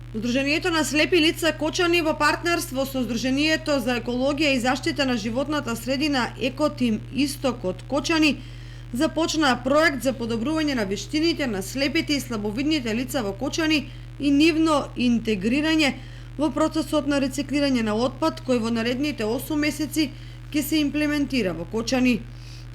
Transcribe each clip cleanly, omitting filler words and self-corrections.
Сдруженијето на слепи лица Кочани во партнерство со Сдруженијето за екологија и заштита на животната средина Екотим Исток од Кочани започнаа проект за подобрување на вештините на слепите и слабовидните лица во Кочани и нивно интегрирање во процесот на рециклирање на отпад кој во наредните 8 месеци ќе се имплементира во Кочани.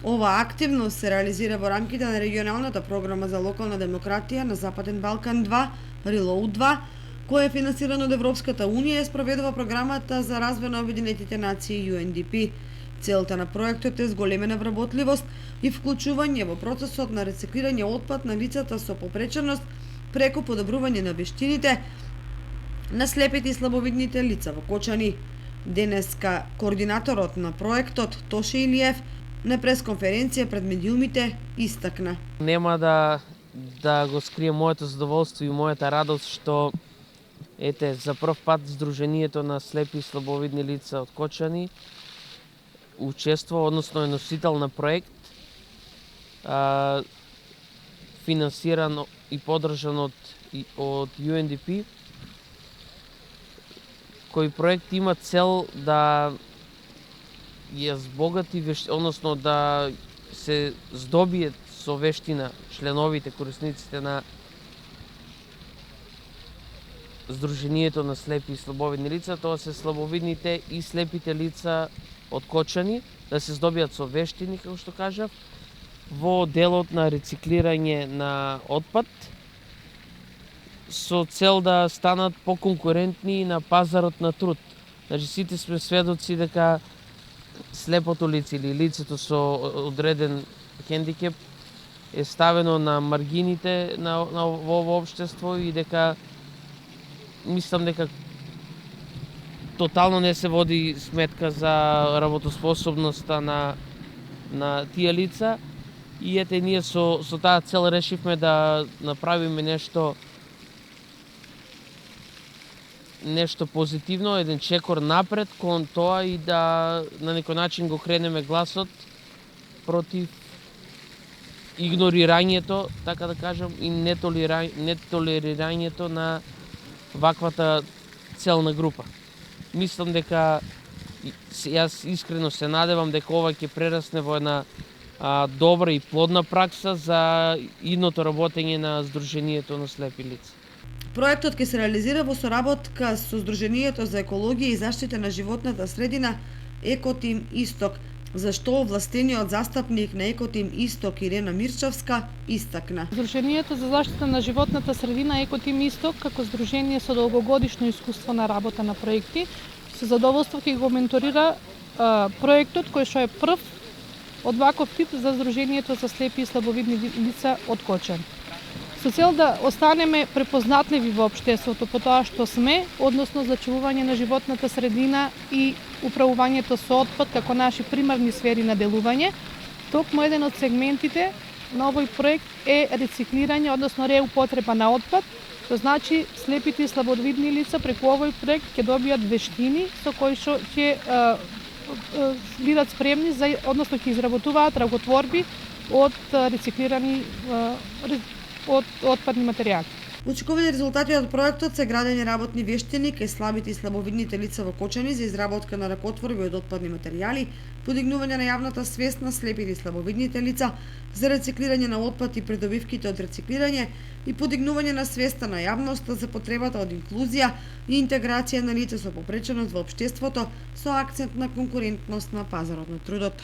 Ова активност се реализира во рамките на регионалната програма за локална демократија на Западен Балкан 2, Reload 2, која е финансирано од Европската Унија и спроведува програмата за развој на Обединетите нации UNDP. Целта на проектот е зголемена вработливост и вклучување во процесот на рециклирање отпад на лицата со попреченост преку подобрување на вештините на слепите и слабовидните лица во Кочани. Денеска координаторот на проектот Тоше Илиев на пресконференција пред медиумите истакна: Нема да го скрием моето задоволство и мојата радост што за прв пат Сдруженијето на слепи и слабовидни лица од Кочани учествува, односно е носител на проект финансиран и поддржан од UNDP, кој проект има цел да ја збогати, односно да се здобијат со вештина членовите, корисниците на Сдруженијето на слепи и слабовидни лица, тоа се слабовидните и слепите лица од Кочани, да се здобијат со вештини, како што кажав, во делот на рециклирање на отпад, со цел да станат поконкурентни на пазарот на труд. Значи, сите сме сведоци дека слепото лице или лицето со одреден хендикеп е ставено на маргините во ово општество и дека мислам дека тотално не се води сметка за работоспособноста на тие лица и ние со таа цел решивме да направиме нешто позитивно, еден чекор напред кон тоа и да на некој начин го кренеме гласот против игнорирањето, така да кажам, и нетолерирањето на ваквата целна група. Мислам дека јас искрено се надевам дека ова ќе прерасне во една добра и плодна пракса за идното работење на Сдруженијето на слепи лица. Проектот ќе се реализира во соработка со Сдруженијето за екологија и заштита на животната средина Екотим Исток, за што овластениот застапник на Екотим Исток Ирена Мирчевска истакна: Сдруженијето за заштита на животната средина Екотим Исток, како здружение со долгогодишно искуство на работа на проекти, со задоволство ќе го менторира проектот кој што е прв од ваков тип за Сдруженијето за слепи и слабовидни лица од Кочани. Со цел да останеме препознатливи во општеството по тоа што сме, односно зачувување на животната средина и управувањето со отпад како наши примарни сфери на делување, токму еден од сегментите на овој проект е рециклирање, односно реупотреба на отпад. Тоа значи слепите и слабовидни лица преку овој проект ќе добијат вештини со кои што ќе бидат спремни за, односно ќе изработуваат раготворби од рециклирани од отпадни материјали. Очекувани резултати од проектот се градење работни вештини кај слабите и слабовидните лица во Кочани за изработка на ракотворби од отпадни материјали, подигнување на јавната свест на слепите и слабовидните лица за рециклирање на отпад и придобивките од рециклирање и подигнување на свеста на јавноста за потребата од инклузија и интеграција на лица со попреченост во општеството со акцент на конкурентност на пазарот на трудот.